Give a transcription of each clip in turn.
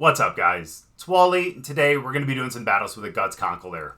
What's up, guys? It's Wally, and today we're going to be doing some battles with the Guts Conkeldurr.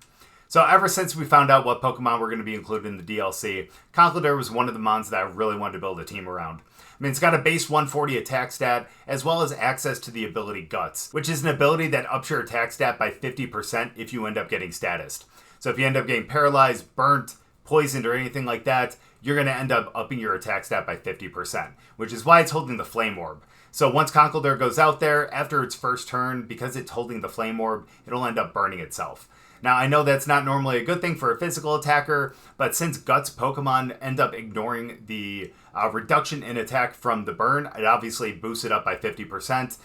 So ever since we found out what Pokemon were going to be included in the DLC, Conkeldurr was one of the mons that I really wanted to build a team around. I mean, it's got a base 140 attack stat, as well as access to the ability Guts, which is an ability that ups your attack stat by 50% if you end up getting statused. So if you end up getting paralyzed, burnt, poisoned, or anything like that, you're going to end up upping your attack stat by 50%, which is why it's holding the Flame Orb. So once Conkeldurr goes out there, after its first turn, because it's holding the Flame Orb, it'll end up burning itself. Now, I know that's not normally a good thing for a physical attacker, but since Guts Pokemon end up ignoring the reduction in attack from the burn, it obviously boosts it up by 50%.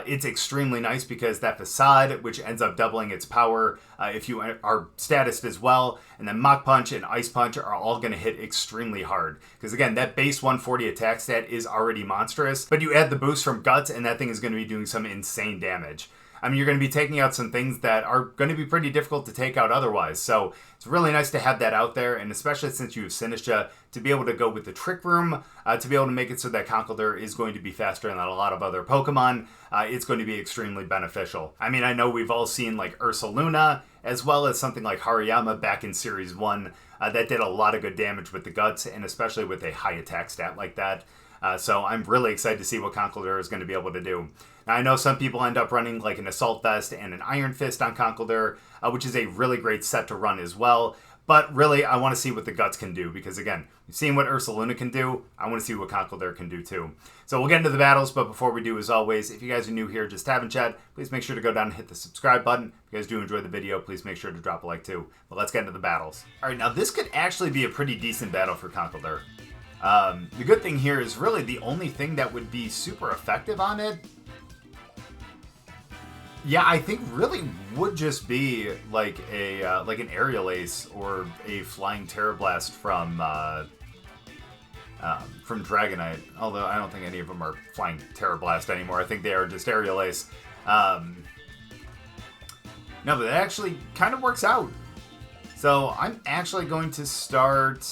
It's extremely nice because that Facade, which ends up doubling its power if you are statused as well, and then Mach Punch and Ice Punch are all going to hit extremely hard. Because again, that base 140 attack stat is already monstrous, but you add the boost from Guts and that thing is going to be doing some insane damage. I mean, you're going to be taking out some things that are going to be pretty difficult to take out otherwise. So it's really nice to have that out there, and especially since you have Sinistcha, to be able to go with the Trick Room, to be able to make it so that Conkeldurr is going to be faster than a lot of other Pokemon, it's going to be extremely beneficial. I mean, I know we've all seen like Ursaluna, as well as something like Hariyama back in Series 1, that did a lot of good damage with the Guts, and especially with a high attack stat like that. So I'm really excited to see what Conkeldurr is going to be able to do. Now, I know some people end up running like an Assault Vest and an Iron Fist on Conkeldurr, which is a really great set to run as well. But really, I want to see what the Guts can do, because again, we've seen what Ursaluna can do. I want to see what Conkeldurr can do too. So we'll get into the battles, but before we do, as always, if you guys are new here just having chat, please make sure to go down and hit the subscribe button. If you guys do enjoy the video, please make sure to drop a like too. But let's get into the battles. All right, now this could actually be a pretty decent battle for Conkeldurr. The good thing here is really the only thing that would be super effective on it, yeah, I think really would just be like a like an Aerial Ace or a Flying Terror Blast from Dragonite. Although I don't think any of them are Flying Terror Blast anymore. I think they are just Aerial Ace. No, but that actually kind of works out. So I'm actually going to start.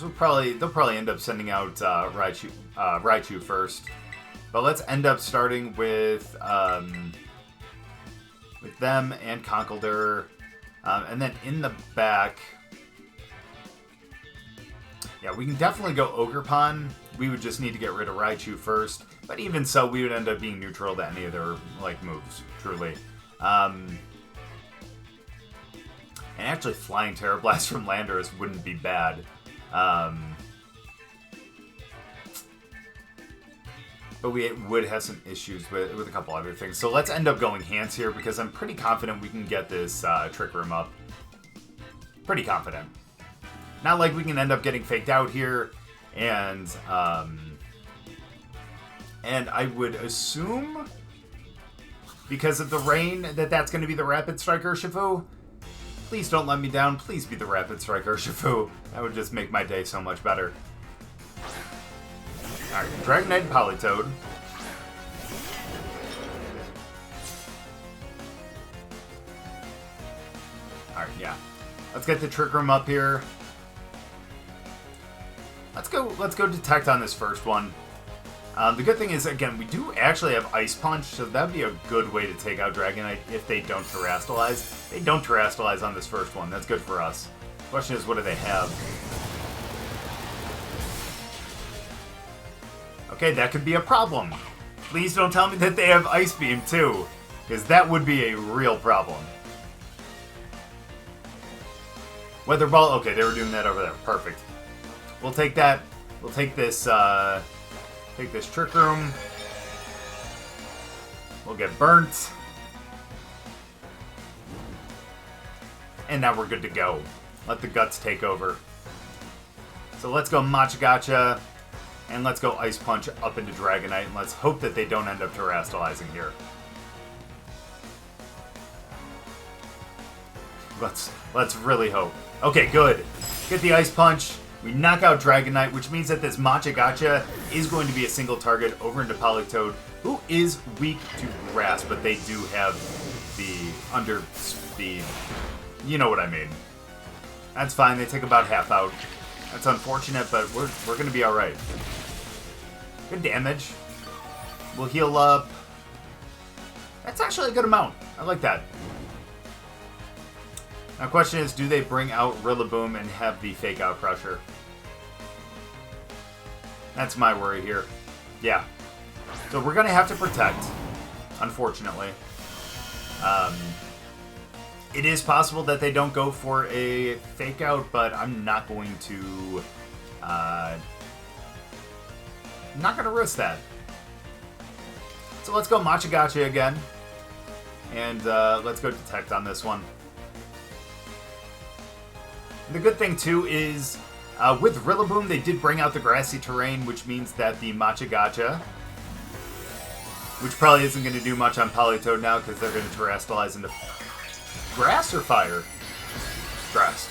They'll probably end up sending out Raichu first. But let's end up starting with them and Conkeldurr. And then in the back, yeah, we can definitely go Ogerpon. We would just need to get rid of Raichu first. But even so, we would end up being neutral to any of their like moves, truly. And actually, Flying Terror Blast from Landorus wouldn't be bad. But we would have some issues with a couple other things. So let's end up going Hands here, because I'm pretty confident we can get this Trick Room up. Pretty confident. Not like we can end up getting faked out here. And I would assume, because of the rain, that's going to be the Rapid Strike Urshifu. Please don't let me down. Please be the Rapid Strike Urshifu. That would just make my day so much better. Alright, Dragonite and Politoed. Alright, yeah. Let's get the Trick Room up here. Let's go Detect on this first one. The good thing is, again, we do actually have Ice Punch, so that'd be a good way to take out Dragonite if they don't Terrastalize. They don't Terrastalize on this first one. That's good for us. Question is, what do they have? Okay, that could be a problem. Please don't tell me that they have Ice Beam too, because that would be a real problem. Weather Ball, okay, they were doing that over there. Perfect. We'll take that. We'll take this Trick Room. We'll get burnt. And now we're good to go. Let the Guts take over. So let's go Machagacha. And let's go Ice Punch up into Dragonite, and let's hope that they don't end up Terrastalizing here. Let's really hope. Okay, good. Get the Ice Punch. We knock out Dragonite, which means that this Machagacha is going to be a single target over into Politoed, who is weak to Grass, but they do have the under speed. You know what I mean. That's fine. They take about half out. That's unfortunate, but we're going to be all right. Good damage. We'll heal up. That's actually a good amount. I like that. Now, question is, do they bring out Rillaboom and have the fake out pressure? That's my worry here. Yeah. So we're going to have to protect, unfortunately. It is possible that they don't go for a fake out, but I'm not going to risk that. So let's go Machagacha again. And let's go Detect on this one. The good thing, too, is with Rillaboom, they did bring out the grassy terrain, which means that the Machagacha, which probably isn't going to do much on Politoed now because they're going to terrestrialize into grass or fire? Grass.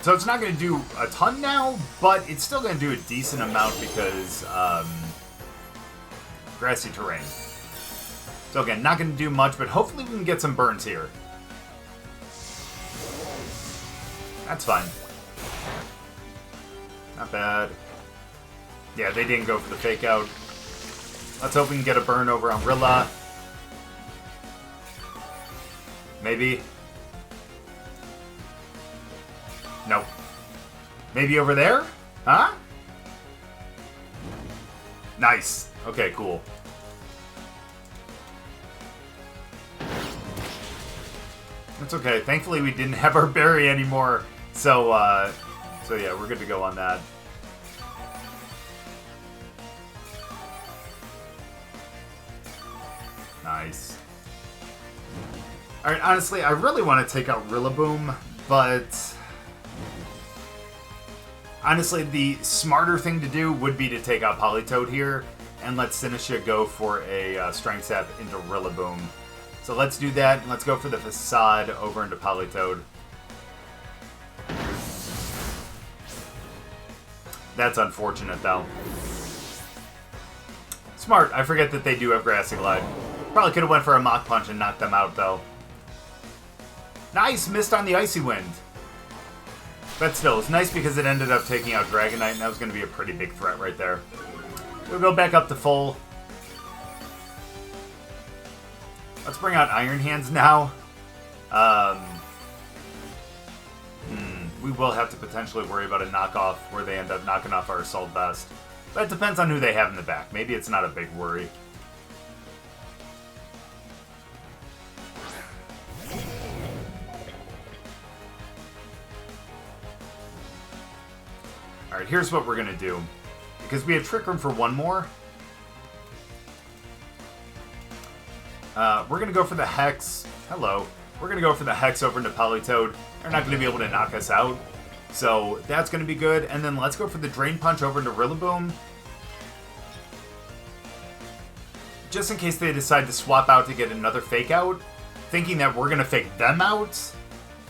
So it's not going to do a ton now, but it's still going to do a decent amount because grassy terrain. So again, not going to do much, but hopefully we can get some burns here. That's fine. Not bad. Yeah, they didn't go for the fake out. Let's hope we can get a burn over on Rilla. Maybe. Nope. Maybe over there? Huh? Nice. Okay, cool. That's okay. Thankfully, we didn't have our berry anymore. So yeah, we're good to go on that. Nice. Alright, honestly, I really want to take out Rillaboom, but honestly, the smarter thing to do would be to take out Politoed here and let Sinistcha go for a Strength Sap into Rillaboom. So let's do that, and let's go for the Facade over into Politoed. That's unfortunate, though. Smart. I forget that they do have Grassy Glide. Probably could have went for a Mach Punch and knocked them out, though. Nice! Missed on the Icy Wind. But still, it's nice because it ended up taking out Dragonite, and that was going to be a pretty big threat right there. We'll go back up to full. Let's bring out Iron Hands now. We will have to potentially worry about a knockoff where they end up knocking off our Assault Vest. But it depends on who they have in the back. Maybe it's not a big worry. Alright, here's what we're going to do. Because we have Trick Room for one more. We're going to go for the Hex. Hello. We're going to go for the Hex over into Politoed. They're not going to be able to knock us out. So that's going to be good. And then let's go for the Drain Punch over into Rillaboom. Just in case they decide to swap out to get another fake out. Thinking that we're going to fake them out.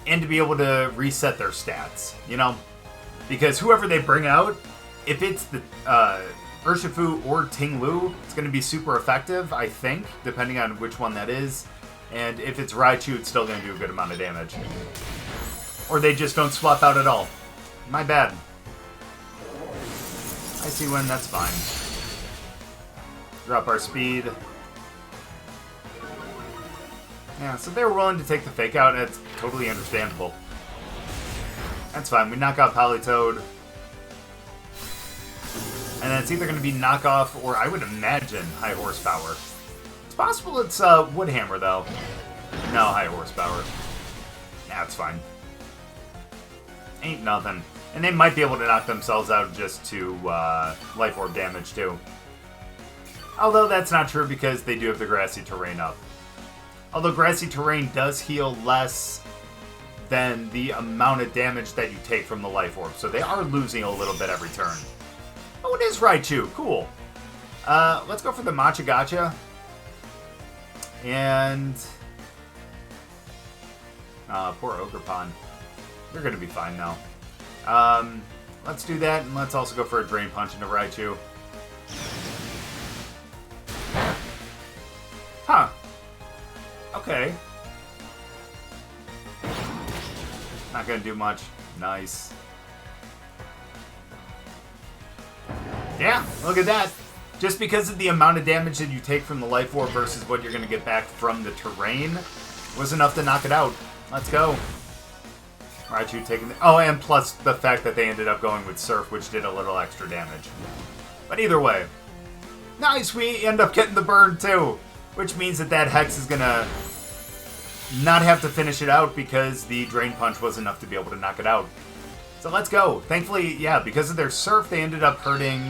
And to be able to reset their stats. You know? Because whoever they bring out, if it's the Urshifu or Ting-Lu, it's going to be super effective, I think, depending on which one that is. And if it's Raichu, it's still going to do a good amount of damage. Or they just don't swap out at all. My bad. Icy Wind, that's fine. Drop our speed. Yeah, so they were willing to take the fake out, and it's totally understandable. That's fine. We knock out Politoed. And then it's either going to be knockoff or, I would imagine, high horsepower. It's possible it's Woodhammer, though. No, high horsepower. Nah, it's fine. Ain't nothing. And they might be able to knock themselves out just to Life Orb damage, too. Although that's not true because they do have the Grassy Terrain up. Although Grassy Terrain does heal less than the amount of damage that you take from the Life Orb. So they are losing a little bit every turn. Oh, it is Raichu. Cool. Let's go for the Machagacha. And poor Ogerpon. You're going to be fine now. Let's do that, and let's also go for a Drain Punch into Raichu. Huh. Okay. Not going to do much. Nice. Yeah, look at that. Just because of the amount of damage that you take from the Life Orb versus what you're going to get back from the terrain was enough to knock it out. Let's go. Raichu taking the... Oh, and plus the fact that they ended up going with Surf, which did a little extra damage. But either way. Nice, we end up getting the burn too. Which means that that Hex is going to not have to finish it out because the Drain Punch was enough to be able to knock it out. So let's go. Thankfully, yeah, because of their Surf, they ended up hurting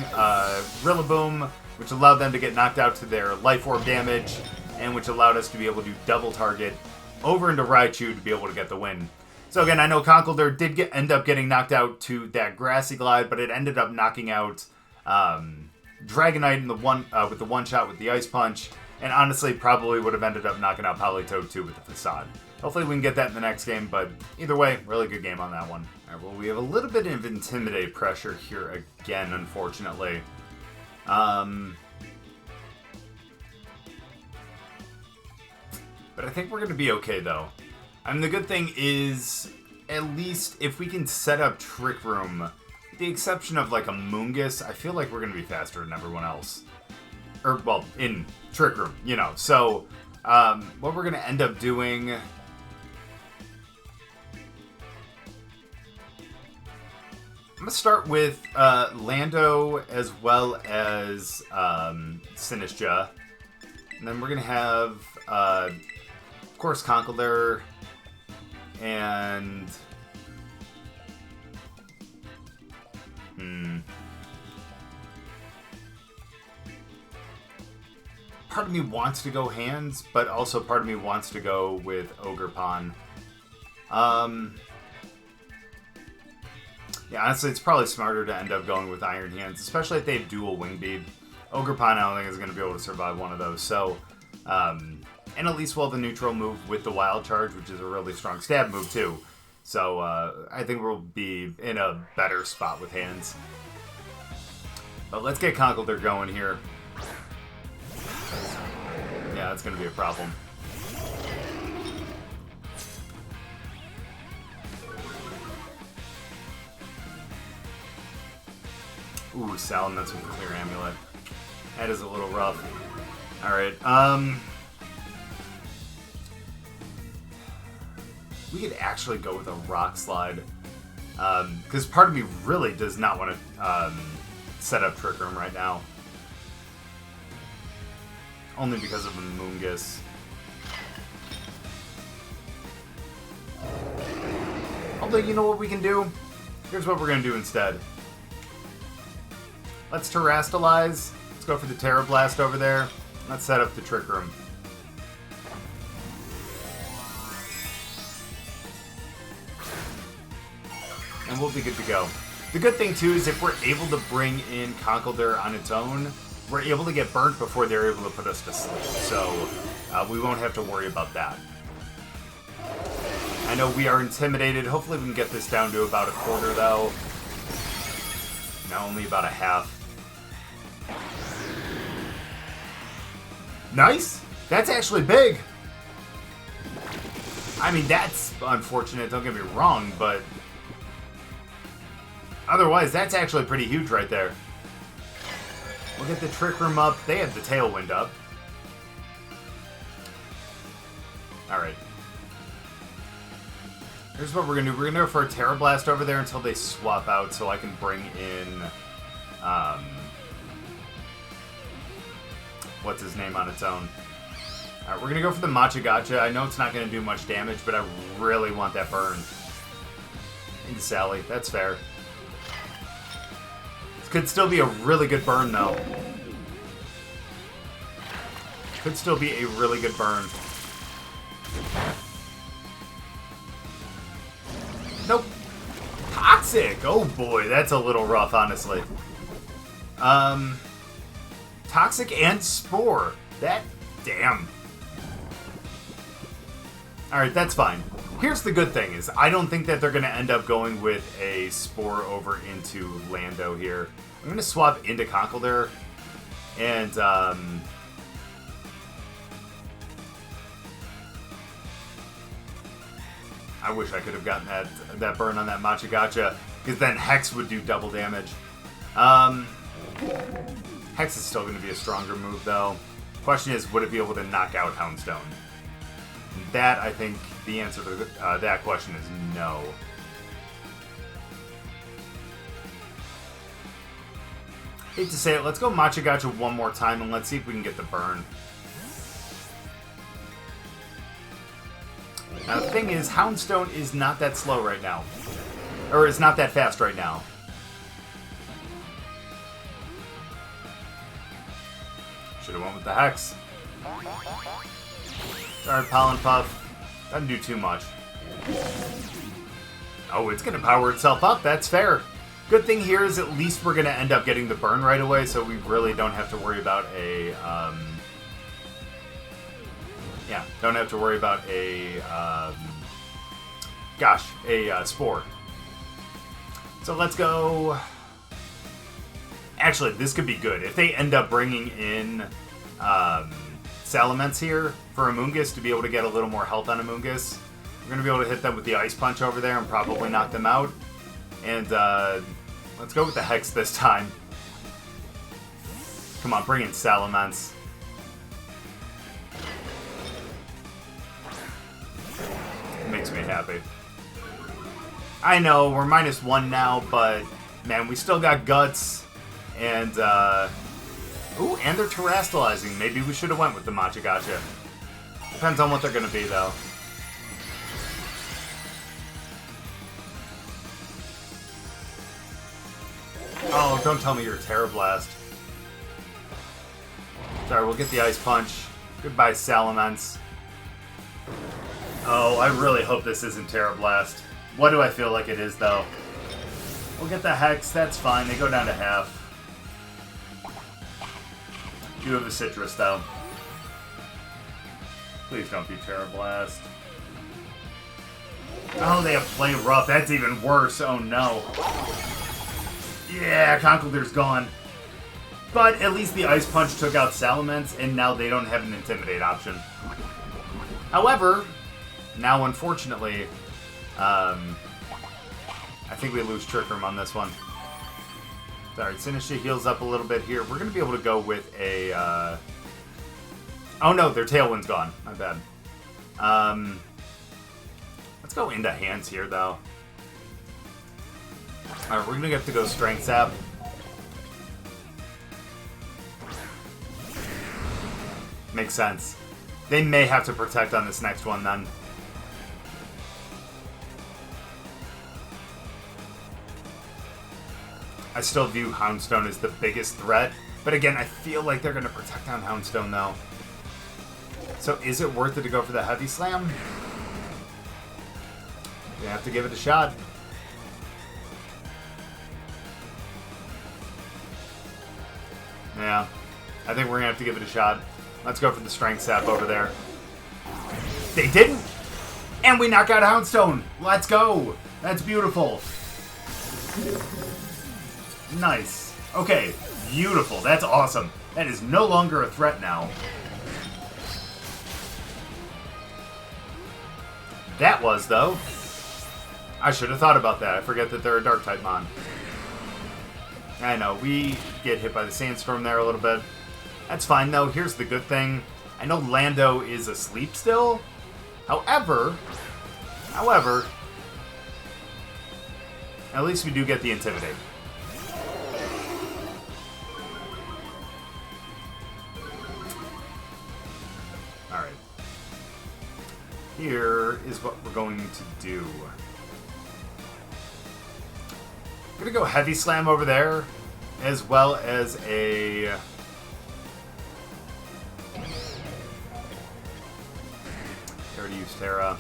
Rillaboom, which allowed them to get knocked out to their Life Orb damage, and which allowed us to be able to double target over into Raichu to be able to get the win. So again, I know Conkeldurr did end up getting knocked out to that Grassy Glide, but it ended up knocking out Dragonite in the with the one-shot with the Ice Punch, and honestly probably would have ended up knocking out Politoed too with the Facade. Hopefully we can get that in the next game, but either way, really good game on that one. All right, well, we have a little bit of Intimidate pressure here again, unfortunately. But I think we're going to be okay, though. I mean, the good thing is, at least if we can set up Trick Room, with the exception of, like, a Moongus, I feel like we're going to be faster than everyone else. Or, well, in Trick Room, you know. So, what we're going to end up doing... I'm going to start with Lando as well as Sinistcha. And then we're going to have, of course, Conkeldurr and... Part of me wants to go Hands, but also part of me wants to go with Ogerpon. Yeah, honestly, it's probably smarter to end up going with Iron Hands, especially if they have dual Wing Bead. Ogerpon, I don't think, is going to be able to survive one of those. So, and at least we'll have the neutral move with the Wild Charge, which is a really strong stab move, too. So, I think we'll be in a better spot with Hands. But let's get Conkeldurr going here. Yeah, that's going to be a problem. Ooh, Salamence with a Clear Amulet. That is a little rough. Alright, we could actually go with a Rock Slide. Because part of me really does not want to set up Trick Room right now. Only because of a Moongus. Although, you know what we can do? Here's what we're going to do instead. Let's Terrastalize. Let's go for the Terra Blast over there. Let's set up the Trick Room. And we'll be good to go. The good thing, too, is if we're able to bring in Conkeldurr on its own, we're able to get burnt before they're able to put us to sleep. So, we won't have to worry about that. I know we are intimidated. Hopefully we can get this down to about a quarter, though. No, only about a half. Nice! That's actually big! I mean, that's unfortunate, don't get me wrong, but... otherwise, that's actually pretty huge right there. We'll get the Trick Room up. They have the Tailwind up. Alright. Here's what we're going to do. We're going to go for a Terra Blast over there until they swap out so I can bring in... what's his name on its own. Alright, we're going to go for the Machigacha. I know it's not going to do much damage, but I really want that burn. Into Sally. That's fair. This could still be a really good burn, though. Could still be a really good burn. Nope. Toxic! Oh boy, that's a little rough, honestly. Toxic and Spore. That... damn. Alright, that's fine. Here's the good thing, is I don't think that they're going to end up going with a Spore over into Lando here. I'm going to swap into Conkeldurr, and, I wish I could have gotten that burn on that Machigacha, because then Hex would do double damage. Hex is still going to be a stronger move, though. Question is, would it be able to knock out Houndstone? That, I think, the answer to that question is no. Hate to say it, let's go Machigacha one more time, and let's see if we can get the burn. Now, the thing is, Houndstone is not that slow right now. Or is not that fast right now. Should've went with the Hex. Sorry, Pollen Puff. Doesn't do too much. Oh, it's gonna power itself up. That's fair. Good thing here is at least we're gonna end up getting the burn right away, so we really don't have to worry about a, yeah, don't have to worry about a, Spore. So let's go... Actually, this could be good. If they end up bringing in Salamence here for Amoonguss to be able to get a little more health on Amoonguss, we're going to be able to hit them with the Ice Punch over there and probably knock them out. And let's go with the Hex this time. Come on, bring in Salamence. It makes me happy. I know, we're -1 now, but man, we still got Guts. And, ooh, and they're terastallizing. Maybe we should have went with the Machigacha. Depends on what they're going to be, though. Oh, don't tell me you're a Terra Blast. Sorry, we'll get the Ice Punch. Goodbye, Salamence. Oh, I really hope this isn't Terra Blast. What do I feel like it is, though? We'll get the Hex. That's fine. They go down to half. Do have a Citrus, though. Please don't be Terra Blast. Oh, they have Play Rough. That's even worse. Oh, no. Yeah, Conkeldurr's gone. But at least the Ice Punch took out Salamence, and now they don't have an Intimidate option. However, now, unfortunately, I think we lose Trick Room on this one. Alright, Sinistcha heals up a little bit here. We're going to be able to go with a... Oh no, their Tailwind's gone. My bad. Let's go into Hands here, though. Alright, we're going to have to go Strength Sap. Makes sense. They may have to Protect on this next one, then. I still view Houndstone as the biggest threat, but again, I feel like they're going to Protect on Houndstone, though. So is it worth it to go for the Heavy Slam? You have to give it a shot. Yeah, I think we're going to have to give it a shot. Let's go for the Strength Sap over there. They didn't! And we knock out Houndstone! Let's go! That's beautiful. Nice. Okay, beautiful. That's awesome. That is no longer a threat now. That was, though. I should have thought about that. I forget that they're a Dark-type mon. I know, we get hit by the Sandstorm there a little bit. That's fine, though. Here's the good thing. I know Lando is asleep still. However, at least we do get the Intimidate. Alright. Here is what we're going to do. I'm going to go Heavy Slam over there, as well as a... I already used Terra.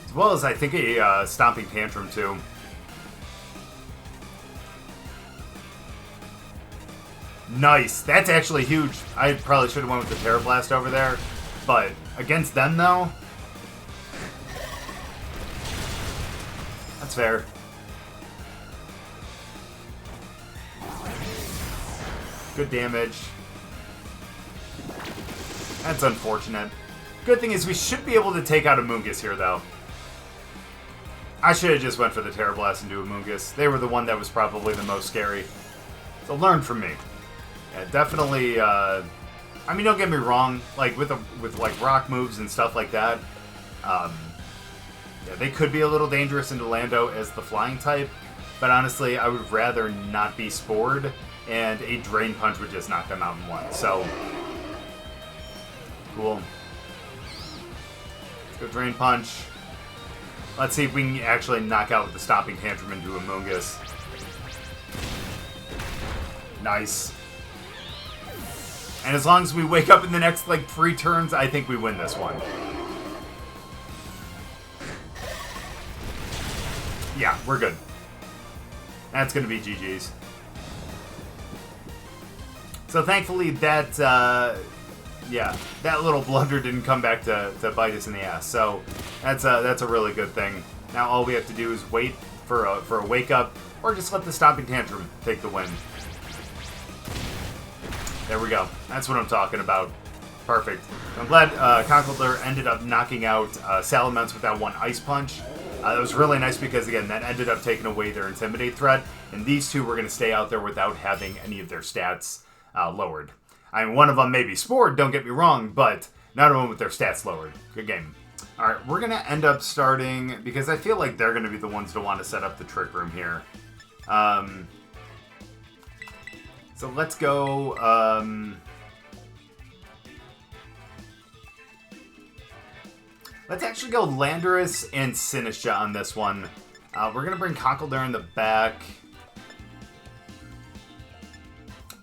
As well as, I think, a Stomping Tantrum, too. Nice. That's actually huge. I probably should have went with the Terra Blast over there. But against them, though... That's fair. Good damage. That's unfortunate. Good thing is we should be able to take out Amoonguss here, though. I should have just went for the Terra Blast and do Amoonguss. They were the one that was probably the most scary. So learn from me. Yeah, definitely. I mean, don't get me wrong. Like with like rock moves and stuff like that, yeah, they could be a little dangerous into Lando as the flying type. But honestly, I would rather not be spored, and a Drain Punch would just knock them out in one. So, cool. Let's go Drain Punch. Let's see if we can actually knock out with the Stomping Tantrum into Amoonguss. Nice. And as long as we wake up in the next, like, 3 turns, I think we win this one. Yeah, we're good. That's going to be GG's. So thankfully that, yeah, that little blunder didn't come back to bite us in the ass. So that's a really good thing. Now all we have to do is wait for a wake up, or just let the Stomping Tantrum take the win. There we go. That's what I'm talking about. Perfect. I'm glad Conkeldurr ended up knocking out Salamence with that one Ice Punch. That was really nice because, again, that ended up taking away their Intimidate threat, and these two were going to stay out there without having any of their stats lowered. I mean, one of them may be Spored, don't get me wrong, but none of them with their stats lowered. Good game. All right, we're going to end up starting, because I feel like they're going to be the ones to want to set up the Trick Room here. So let's go... Let's actually go Landorus and Sinistcha on this one. We're going to bring Conkeldurr in the back.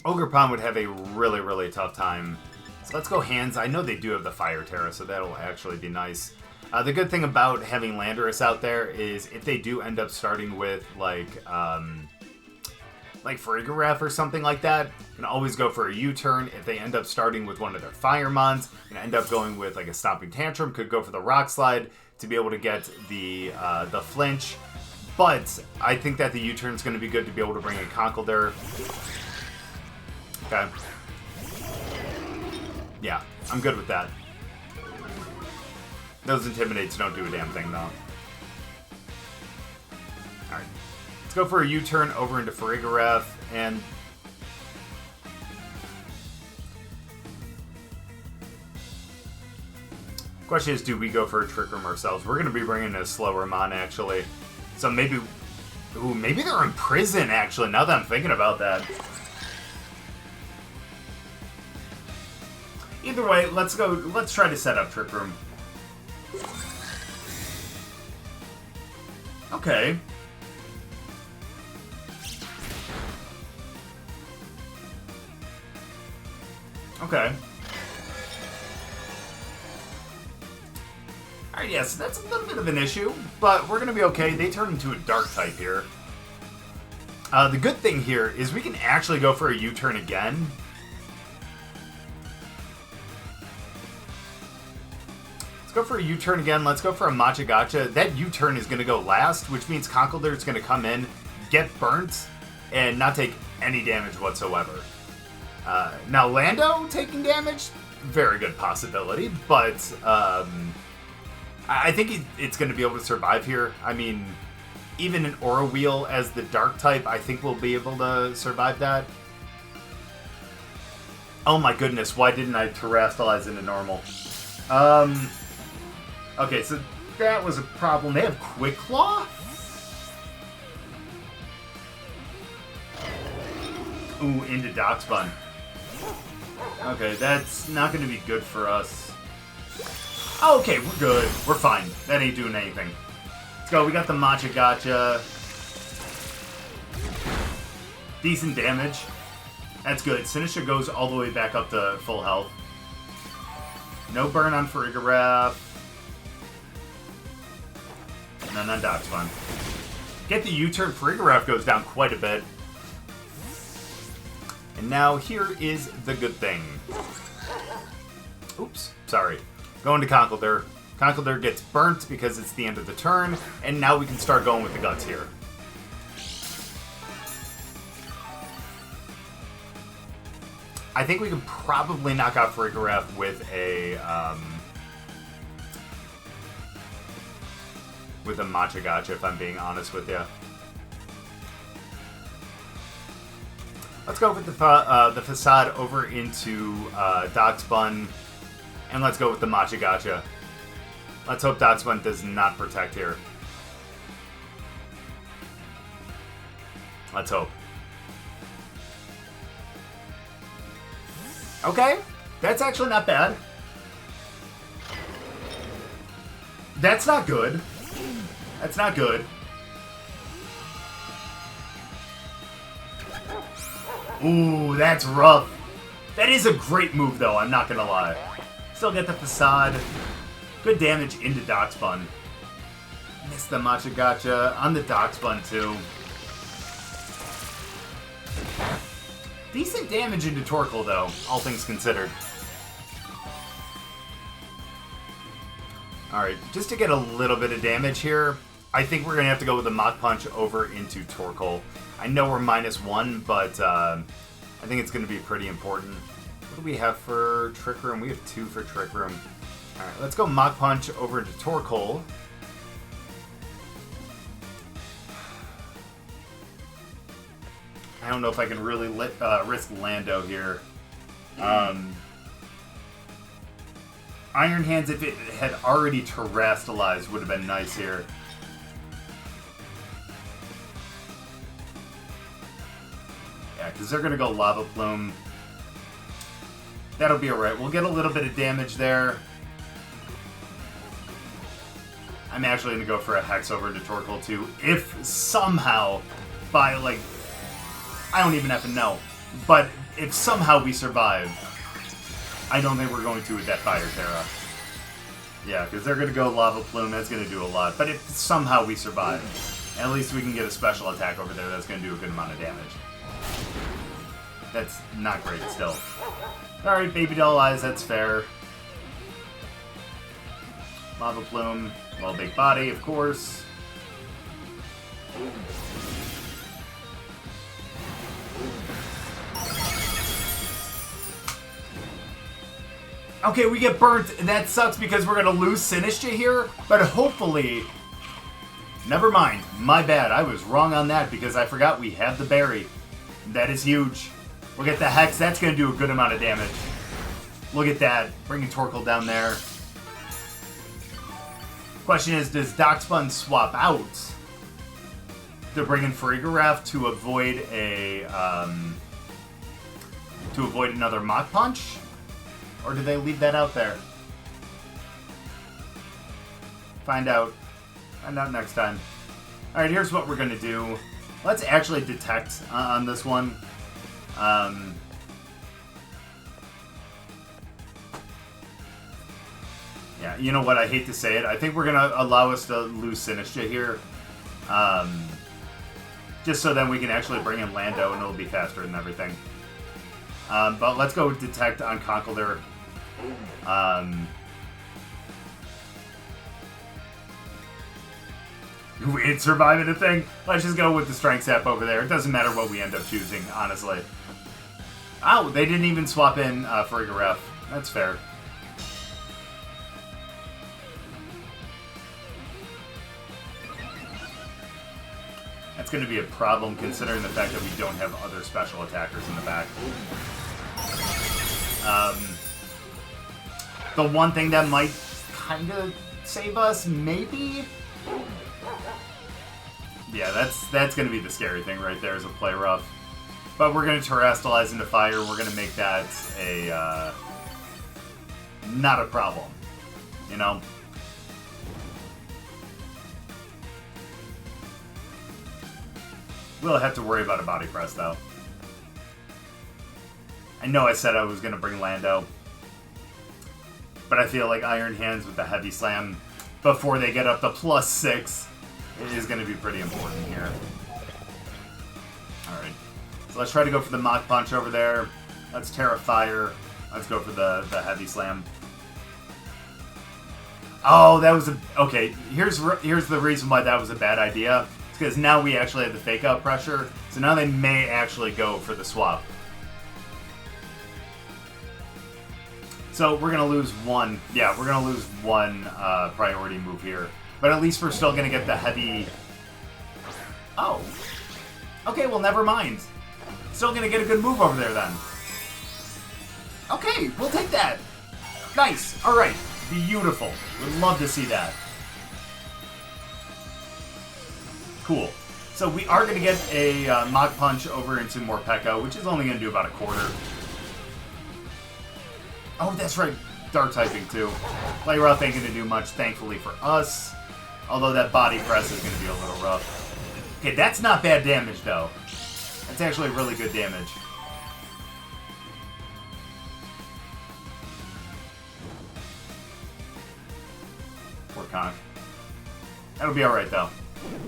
Ogerpon would have a really, really tough time. So let's go Hands. I know they do have the Fire Terra, so that'll actually be nice. The good thing about having Landorus out there is if they do end up starting with, like Farigiraf or something like that, you can always go for a U-turn. If they end up starting with one of their Fire Mons, and end up going with like a Stomping Tantrum, could go for the Rock Slide to be able to get the flinch. But I think that the U-turn is going to be good to be able to bring in Conkeldurr. Okay. Yeah, I'm good with that. Those Intimidates don't do a damn thing, though. Alright. Let's go for a U-turn over into Farigiraf, and... question is, do we go for a Trick Room ourselves? We're going to be bringing a slower Mon, actually. So maybe... Ooh, maybe they're in prison, actually, now that I'm thinking about that. Either way, let's go... Let's try to set up Trick Room. Okay. Okay. Alright, yes, that's a little bit of an issue, but we're gonna be okay. They turn into a Dark type here. The good thing here is we can actually go for a U-turn again. Let's go for a U-turn again. Let's go for a Machagacha. That U-turn is gonna go last, which means Conkeldurr is gonna come in, get burnt, and not take any damage whatsoever. Now, Lando taking damage, very good possibility, but I think it's going to be able to survive here. I mean, even an Aura Wheel as the Dark type, I think we'll be able to survive that. Oh my goodness, why didn't I Terrastalize into normal? Okay, so that was a problem. They have Quick Claw? Ooh, into Doxbun. Okay, that's not going to be good for us. Oh, okay, we're good. We're fine. That ain't doing anything. Let's go. We got the Machagacha. Decent damage. That's good. Sinistcha goes all the way back up to full health. No burn on Farigiraf. None on Doxbun. Get the U-turn. Farigiraf goes down quite a bit. And now here is the good thing. Oops, sorry. Going to Conkeldurr. Conkeldurr gets burnt because it's the end of the turn, and now we can start going with the Guts here. I think we can probably knock out Farigiraf with a Machagacha, if I'm being honest with you. Let's go with the Facade over into Darkspawn, and let's go with the Machigacha. Let's hope Darkspawn does not protect here. Let's hope. Okay, that's actually not bad. That's not good. That's not good. Ooh, that's rough. That is a great move, though, I'm not gonna lie. Still get the Facade. Good damage into Darkspawn. Missed the Machigacha on the Darkspawn, too. Decent damage into Torkoal, though, all things considered. Alright, just to get a little bit of damage here, I think we're going to have to go with the Mach Punch over into Torkoal. I know we're -1, but I think it's going to be pretty important. What do we have for Trick Room? We have 2 for Trick Room. Alright, let's go Mach Punch over into Torkoal. I don't know if I can really risk Lando here. Iron Hands, if it had already terrestrialized, would have been nice here. Yeah, because they're going to go Lava Plume. That'll be alright. We'll get a little bit of damage there. I'm actually going to go for a Hex over into Torkoal too. If somehow, by like... I don't even have to know. But if somehow we survive, I don't think we're going to with that Fire Terra. Yeah, because they're going to go Lava Plume. That's going to do a lot. But if somehow we survive, at least we can get a special attack over there that's going to do a good amount of damage. That's not great still. Alright, Baby Doll Eyes, that's fair. Lava Plume. Well, Big Body, of course. Okay, we get burnt, and that sucks because we're going to lose Sinistcha here, but hopefully... Never mind. My bad. I was wrong on that because I forgot we have the berry. That is huge. We'll get the Hex. That's going to do a good amount of damage. Look at that. Bringing Torkoal down there. Question is, does Darkspawn swap out to bring in Farigiraf to avoid a another Mach Punch? Or do they leave that out there? Find out. Find out next time. Alright, here's what we're going to do. Let's actually detect on this one. Yeah, you know what? I hate to say it. I think we're going to allow us to lose Sinistcha here. Just so then we can actually bring in Lando and it'll be faster and everything. But let's go detect on Conkeldurr. We ain't surviving a thing. Let's just go with the Strength Sap over there. It doesn't matter what we end up choosing, honestly. Oh, they didn't even swap in Farigiraf. That's fair. That's going to be a problem considering the fact that we don't have other special attackers in the back. The one thing that might kind of save us, maybe? Yeah, that's going to be the scary thing right there as a play rough. But we're going to terrestrialize into fire. We're going to make that a not a problem, you know? We'll have to worry about a body press, though. I know I said I was going to bring Lando. But I feel like Iron Hands with the Heavy Slam before they get up to +6 is going to be pretty important here. Alright. So let's try to go for the Mach Punch over there. Let's Terra Fire. Let's go for the Heavy Slam. Oh, that was a... Okay, here's the reason why that was a bad idea. It's because now we actually have the Fake Out pressure. So now they may actually go for the swap. So we're going to lose one. Yeah, we're going to lose one priority move here. But at least we're still going to get the heavy... Oh. Okay, well, never mind. still going to get a good move over there then. Okay, we'll take that. Nice. All right. Beautiful. Would love to see that. Cool. So we are going to get a Mach Punch over into Morpeko, which is only going to do about a quarter. Oh, that's right. Dark typing too. Play rough ain't going to do much, thankfully for us. Although that body press is going to be a little rough. Okay, that's not bad damage though. That's actually really good damage. Poor Conk. That'll be alright though.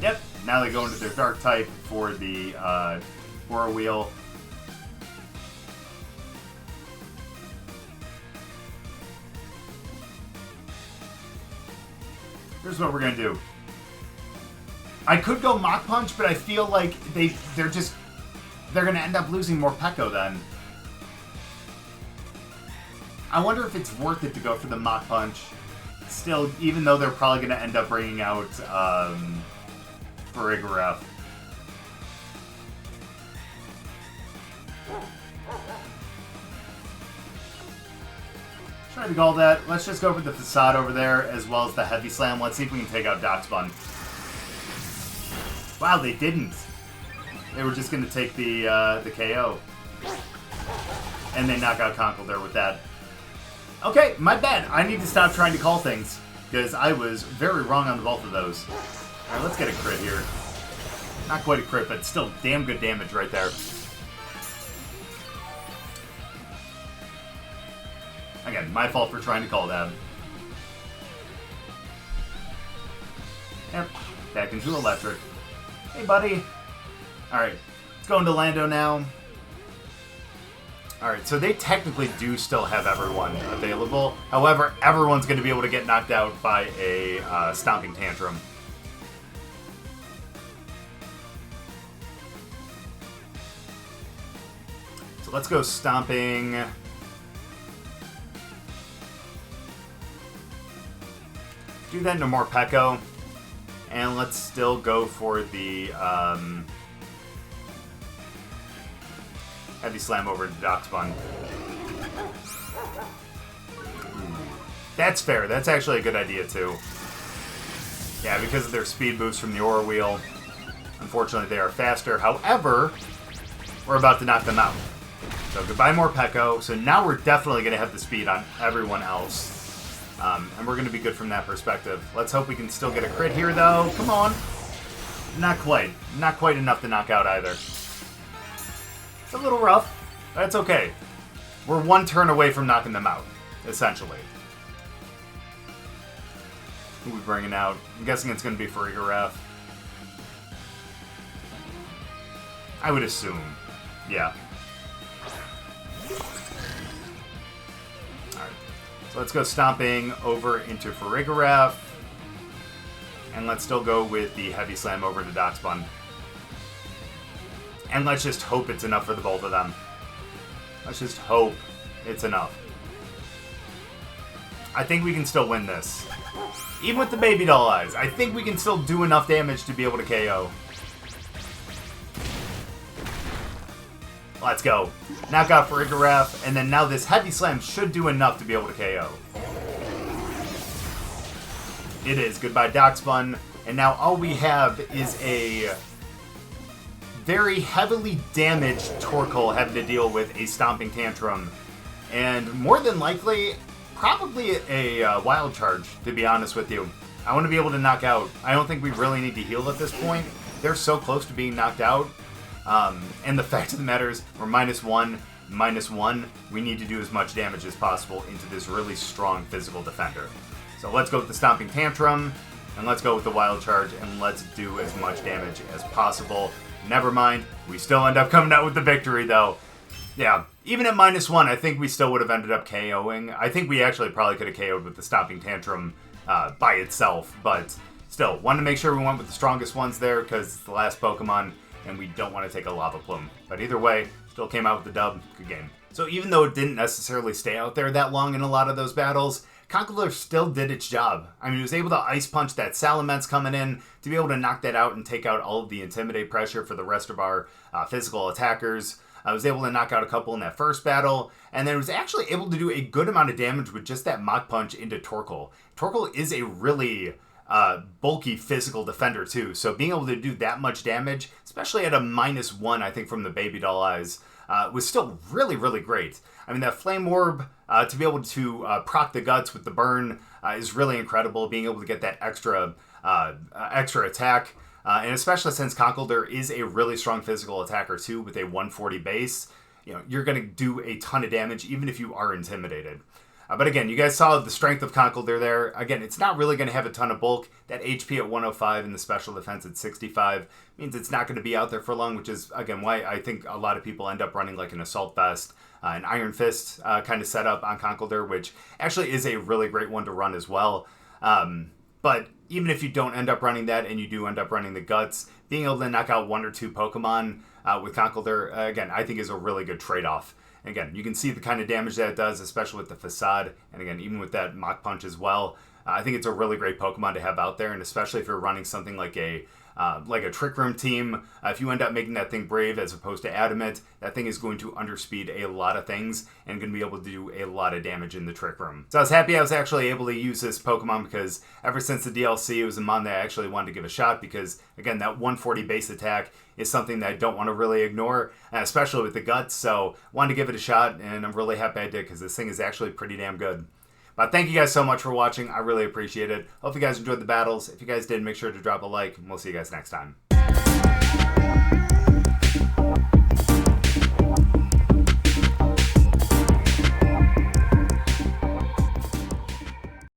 Yep, now they go into their dark type for the Aura Wheel. Here's what we're gonna do. I could go Mach Punch, but I feel like they're gonna end up losing more Peko then. I wonder if it's worth it to go for the Mach Punch. Still, even though they're probably gonna end up bringing out Farigiraf. Try to go all that. Let's just go for the Facade over there, as well as the Heavy Slam. Let's see if we can take out Darkspun. Wow, they didn't. They were just going to take the KO. And they knock out Conkeldurr with that. Okay, my bad. I need to stop trying to call things, because I was very wrong on both of those. Alright, let's get a crit here. Not quite a crit, but still damn good damage right there. Again, my fault for trying to call that. Yep, back into Electric. Hey, buddy. Alright, let's go into Lando now. Alright, so they technically do still have everyone available. However, everyone's going to be able to get knocked out by a Stomping Tantrum. So let's go Stomping. Do that into Morpeko, and let's still go for the Heavy Slam over to Darkspun. That's fair. That's actually a good idea too. Yeah, because of their speed boost from the Aura Wheel. Unfortunately, they are faster. However, we're about to knock them out. So goodbye Morpeko. So now we're definitely going to have the speed on everyone else. And we're going to be good from that perspective. Let's hope we can still get a crit here, though. Come on. Not quite. Not quite enough to knock out either. It's a little rough. That's okay. We're one turn away from knocking them out, essentially. Who are we bringing out? I'm guessing it's going to be Farigiraf. I would assume. Yeah. So let's go Stomping over into Farigiraf. And let's still go with the Heavy Slam over to Darkspun. And let's just hope it's enough for the both of them. Let's just hope it's enough. I think we can still win this. Even with the Baby Doll Eyes, I think we can still do enough damage to be able to KO. Let's go. Knock out Farigiraf, and then now this Heavy Slam should do enough to be able to KO. It is. Goodbye Darkspun. And now all we have is a very heavily damaged Torkoal having to deal with a Stomping Tantrum. And more than likely, probably a Wild Charge, to be honest with you. I want to be able to knock out. I don't think we really need to heal at this point. They're so close to being knocked out. And the fact of the matter is, we're -1. We need to do as much damage as possible into this really strong physical defender. So let's go with the Stomping Tantrum, and let's go with the Wild Charge, and let's do as much damage as possible. Never mind, we still end up coming out with the victory, though. Yeah, even at -1, I think we still would have ended up KOing. I think we actually probably could have KO'd with the Stomping Tantrum by itself, but still, wanted to make sure we went with the strongest ones there, because it's the last Pokemon, and we don't want to take a Lava Plume. But either way, still came out with the dub. Good game. So even though it didn't necessarily stay out there that long in a lot of those battles, Conkeldurr still did its job. I mean, it was able to Ice Punch that Salamence coming in to be able to knock that out and take out all of the Intimidate pressure for the rest of our physical attackers. I was able to knock out a couple in that first battle, and then was actually able to do a good amount of damage with just that Mach Punch into Torkoal. Torkoal is a really bulky physical defender too, so being able to do that much damage, especially at a -1, I think, from the Baby Doll Eyes, was still really, really great. I mean, that Flame Orb, to be able to proc the Guts with the burn is really incredible, being able to get that extra attack. And especially since Conkeldurr is a really strong physical attacker too, with a 140 base, you're going to do a ton of damage even if you are intimidated. But again, you guys saw the strength of Conkeldurr there. Again, it's not really going to have a ton of bulk. That HP at 105 and the special defense at 65 means it's not going to be out there for long, which is, again, why I think a lot of people end up running like an Assault Vest, an Iron Fist kind of setup on Conkeldurr, which actually is a really great one to run as well. But even if you don't end up running that and you do end up running the Guts, being able to knock out 1 or 2 Pokemon with Conkeldurr, again, I think is a really good trade-off. Again, you can see the kind of damage that it does, especially with the Facade, and again, even with that Mach Punch as well. I think it's a really great Pokemon to have out there, and especially if you're running something like a Trick Room team, if you end up making that thing Brave as opposed to Adamant, that thing is going to underspeed a lot of things and going to be able to do a lot of damage in the Trick Room. So I was happy I was actually able to use this Pokemon, because ever since the DLC, it was a mon that I actually wanted to give a shot, because again, that 140 base attack is something that I don't want to really ignore, especially with the Guts. So wanted to give it a shot, and I'm really happy I did, because this thing is actually pretty damn good. But thank you guys so much for watching. I really appreciate it. Hope you guys enjoyed the battles. If you guys did, make sure to drop a like, and we'll see you guys next time.